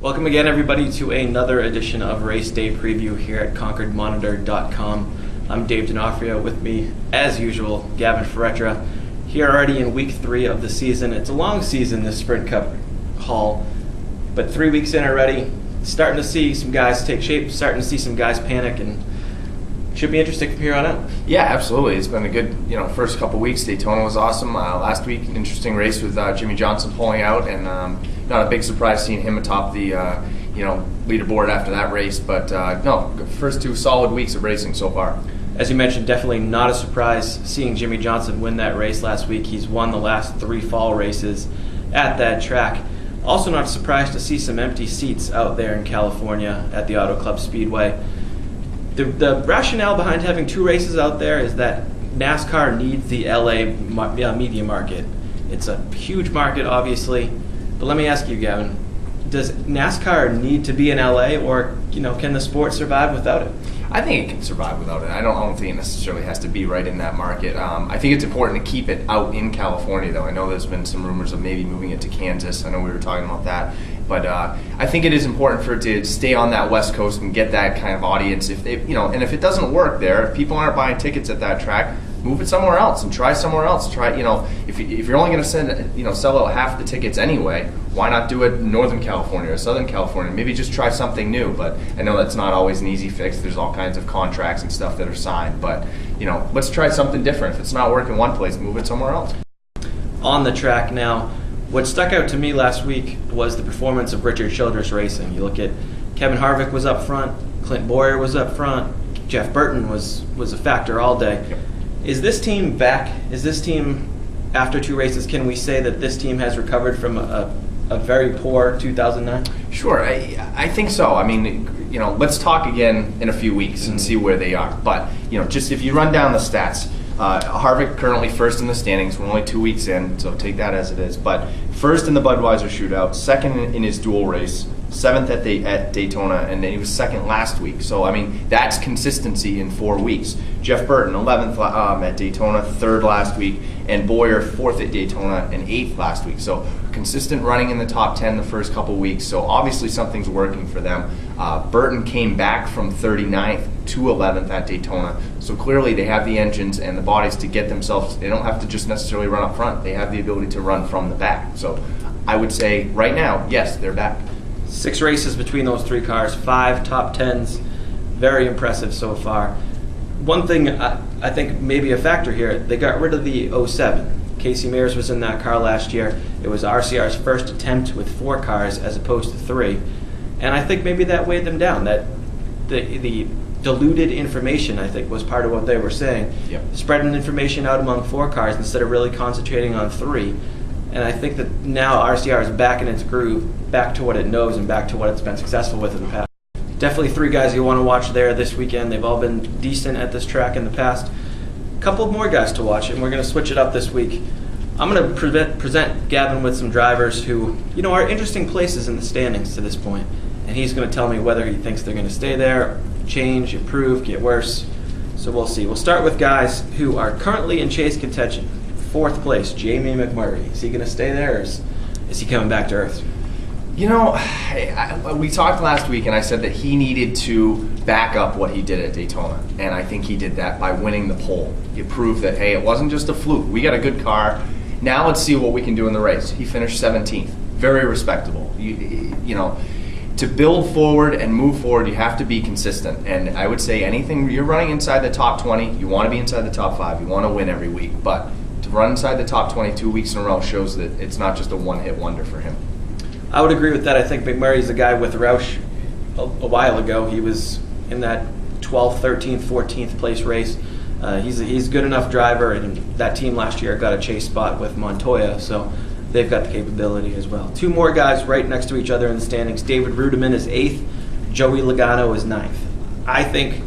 Welcome again, everybody, to another edition of Race Day Preview here at ConcordMonitor.com. I'm Dave D'Onofrio. With me, as usual, Gavin Faretra. Here already in week 3 of the season. It's a long season, this Sprint Cup haul, but 3 weeks in already. Starting to see some guys take shape, starting to see some guys panic, and should be interesting from here on out. Yeah, absolutely. It's been a good, first couple weeks. Daytona was awesome. Last week, an interesting race with Jimmy Johnson pulling out, and not a big surprise seeing him atop the leaderboard after that race. But no, first 2 solid weeks of racing so far. As you mentioned, definitely not a surprise seeing Jimmy Johnson win that race last week. He's won the last 3 fall races at that track. Also not surprised to see some empty seats out there in California at the Auto Club Speedway. The rationale behind having 2 races out there is that NASCAR needs the LA media market. It's a huge market, obviously. But let me ask you, Gavin, does NASCAR need to be in LA, or can the sport survive without it? I think it can survive without it. I don't think it necessarily has to be right in that market. I think it's important to keep it out in California, though. I know there's been some rumors of maybe moving it to Kansas. I know we were talking about that. But I think it is important for it to stay on that West Coast and get that kind of audience. If and if it doesn't work there, if people aren't buying tickets at that track, move it somewhere else and try somewhere else. Try, if you're only going to sell out half the tickets anyway, why not do it in Northern California or Southern California? Maybe just try something new. But I know that's not always an easy fix. There's all kinds of contracts and stuff that are signed. But let's try something different. If it's not working one place, move it somewhere else. On the track now, what stuck out to me last week was the performance of Richard Childress Racing. You look at Kevin Harvick was up front, Clint Boyer was up front, Jeff Burton was a factor all day. Yep. Is this team back? Is this team, after 2 races, can we say that this team has recovered from a very poor 2009? Sure, I think so. I mean, let's talk again in a few weeks and see where they are. But, just if you run down the stats, Harvick currently first in the standings. We're only 2 weeks in, so take that as it is. But first in the Budweiser Shootout, second in his dual race, 7th at Daytona, and then he was 2nd last week. So, I mean, that's consistency in 4 weeks. Jeff Burton, 11th at Daytona, 3rd last week, and Boyer, 4th at Daytona and 8th last week. So consistent running in the top 10 the first couple weeks. So obviously something's working for them. Burton came back from 39th to 11th at Daytona. So clearly they have the engines and the bodies to get themselves, they don't have to just necessarily run up front. They have the ability to run from the back. So I would say right now, yes, they're back. 6 races between those 3 cars, 5 top 10s. Very impressive so far. One thing I think maybe a factor here, they got rid of the 07. Casey Mears was in that car last year. It was RCR's first attempt with 4 cars as opposed to 3. And I think maybe that weighed them down. That the diluted information, I think, was part of what they were saying. Yep. Spreading information out among 4 cars instead of really concentrating on 3. And I think that now RCR is back in its groove, back to what it knows and back to what it's been successful with in the past. Definitely 3 guys you want to watch there this weekend. They've all been decent at this track in the past. A couple more guys to watch, and we're going to switch it up this week. I'm going to present Gavin with some drivers who, are interesting places in the standings to this point. And he's going to tell me whether he thinks they're going to stay there, change, improve, get worse. So we'll see. We'll start with guys who are currently in chase contention. 4th place, Jamie McMurray. Is he going to stay there, or is he coming back to earth? We talked last week, and I said that he needed to back up what he did at Daytona, and I think he did that by winning the pole. He proved that, hey, it wasn't just a fluke. We got a good car. Now let's see what we can do in the race. He finished 17th. Very respectable. To build forward and move forward, you have to be consistent. And I would say anything, you're running inside the top 20, you want to be inside the top 5, you want to win every week. But to run inside the top 20 2 weeks in a row shows that it's not just a one-hit wonder for him. I would agree with that. I think McMurray's a guy with Roush a while ago. He was in that 12th, 13th, 14th place race. He's a good enough driver, and that team last year got a chase spot with Montoya, so they've got the capability as well. 2 more guys right next to each other in the standings. David Rudiman is 8th. Joey Logano is 9th. I think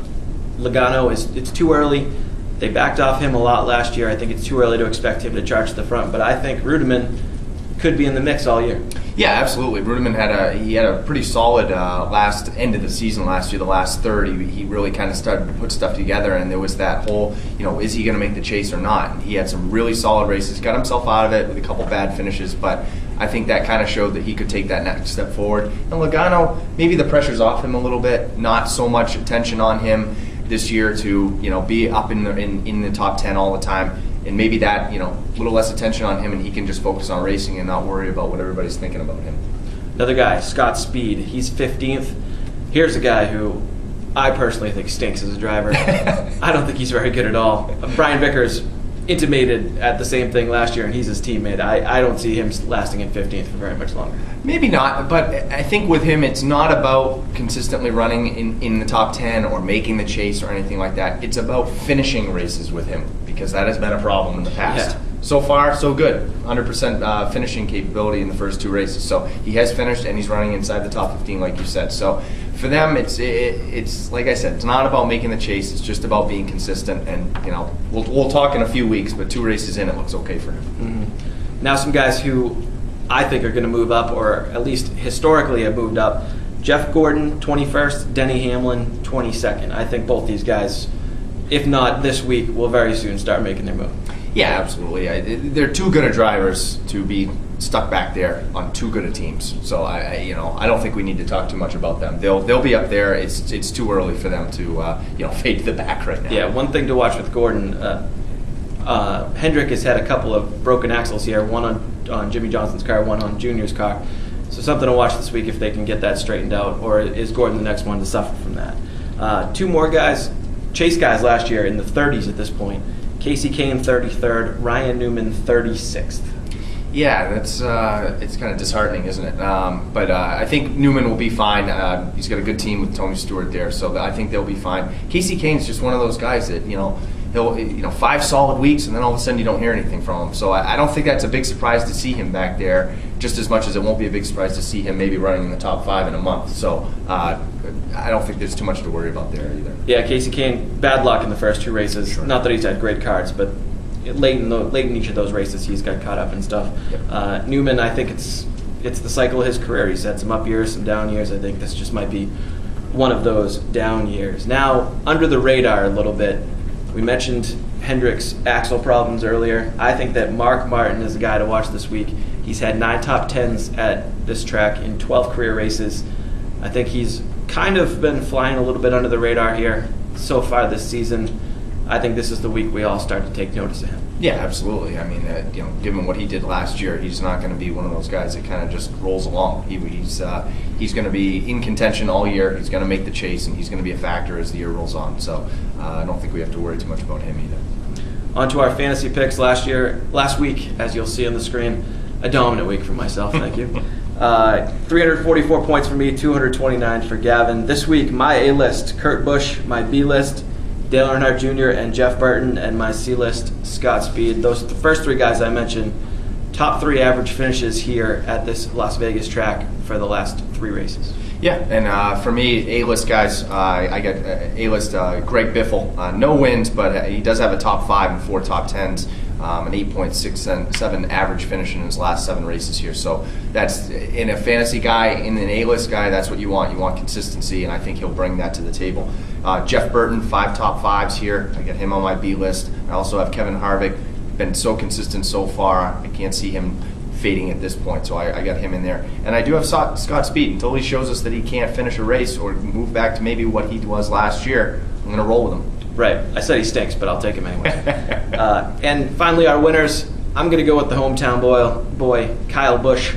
Logano it's too early. They backed off him a lot last year. I think it's too early to expect him to charge to the front, but I think Rudiman could be in the mix all year. Yeah, absolutely. Bruneman had a pretty solid last end of the season last year. The last third, he really kind of started to put stuff together, and there was that whole, is he going to make the chase or not? And he had some really solid races, got himself out of it with a couple bad finishes, but I think that kind of showed that he could take that next step forward. And Logano, maybe the pressure's off him a little bit, not so much attention on him this year to be up in the top 10 all the time. And maybe that, a little less attention on him, and he can just focus on racing and not worry about what everybody's thinking about him. Another guy, Scott Speed. He's 15th. Here's a guy who I personally think stinks as a driver. I don't think he's very good at all. Brian Vickers intimated at the same thing last year, and he's his teammate. I don't see him lasting in 15th for very much longer. Maybe not, but I think with him, it's not about consistently running in the top 10 or making the chase or anything like that. It's about finishing races with him, because that has been a problem in the past. Yeah. So far, so good. 100% finishing capability in the first 2 races. So he has finished, and he's running inside the top 15, like you said. So for them, it's like I said, it's not about making the chase. It's just about being consistent. And we'll talk in a few weeks, but 2 races in, it looks okay for him. Mm-hmm. Now some guys who I think are going to move up, or at least historically have moved up. Jeff Gordon, 21st. Denny Hamlin, 22nd. I think both these guys, if not this week, will very soon start making their move. Yeah, absolutely. They're too good of drivers to be stuck back there on too good of teams. So I don't think we need to talk too much about them. They'll be up there. It's too early for them to fade to the back right now. Yeah, one thing to watch with Gordon. Hendrick has had a couple of broken axles here. One on Jimmy Johnson's car, one on Junior's car. So something to watch this week if they can get that straightened out, or is Gordon the next one to suffer from that? 2 more guys, chase guys last year in the 30s at this point. Casey Kane, 33rd. Ryan Newman, 36th. Yeah, that's it's kind of disheartening, isn't it? But I think Newman will be fine. He's got a good team with Tony Stewart there, so I think they'll be fine. Casey Kane's just one of those guys that he'll 5 solid weeks, and then all of a sudden you don't hear anything from him. So I don't think that's a big surprise to see him back there, just as much as it won't be a big surprise to see him maybe running in the top 5 in a month. So I don't think there's too much to worry about there either. Yeah, Casey Kane, bad luck in the first 2 races. Sure. Not Not that he's had great cards, but late in each of those races he's got caught up and stuff. Yep. Newman, I think it's the cycle of his career. He's had some up years, some down years. I think this just might be one of those down years. Now, under the radar a little bit, we mentioned Hendrick's axle problems earlier. I think that Mark Martin is the guy to watch this week. He's had 9 top 10s at this track in 12 career races. I think he's kind of been flying a little bit under the radar here so far this season. I think this is the week we all start to take notice of him. Yeah, absolutely. I mean, given what he did last year, he's not going to be one of those guys that kind of just rolls along. He's going to be in contention all year. He's going to make the chase, and he's going to be a factor as the year rolls on. So I don't think we have to worry too much about him either. On to our fantasy picks last week, as you'll see on the screen. A dominant week for myself, thank you. 344 points for me, 229 for Gavin. This week, my A list, Kurt Busch; my B list, Dale Earnhardt Jr. and Jeff Burton; and my C list, Scott Speed. Those are the first 3 guys I mentioned. Top 3 average finishes here at this Las Vegas track for the last 3 races. Yeah, and for me, A-list guys, I got A-list Greg Biffle. No wins, but he does have a top 5 and 4 top 10s. An 8.67 average finish in his last 7 races here. So that's, in a fantasy guy, in an A-list guy, that's what you want. You want consistency, and I think he'll bring that to the table. Jeff Burton, 5 top 5s here. I got him on my B list. I also have Kevin Harvick, been so consistent so far. I can't see him fading at this point, so I got him in there. And I do have Scott Speed. Until he shows us that he can't finish a race or move back to maybe what he was last year, I'm going to roll with him. Right. I said he stinks, but I'll take him anyway. And finally, our winners. I'm going to go with the hometown boy, Kyle Busch.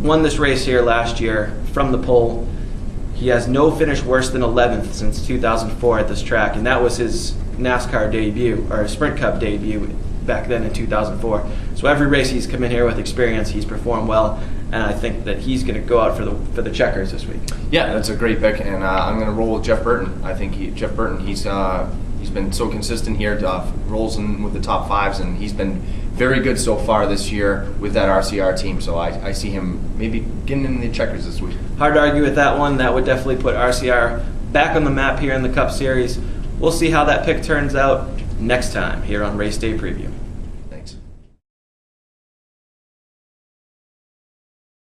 Won this race here last year from the pole. He has no finish worse than 11th since 2004 at this track, and that was his NASCAR debut, or Sprint Cup debut back then in 2004. So every race he's come in here with experience, he's performed well, and I think that he's going to go out for the checkers this week. Yeah, that's a great pick, and I'm going to roll with Jeff Burton. I think Jeff Burton, he's been so consistent here, rolls in with the top 5s, and he's been very good so far this year with that RCR team. So I see him maybe getting in the checkers this week. Hard to argue with that one. That would definitely put RCR back on the map here in the Cup Series. We'll see how that pick turns out next time here on Race Day Preview.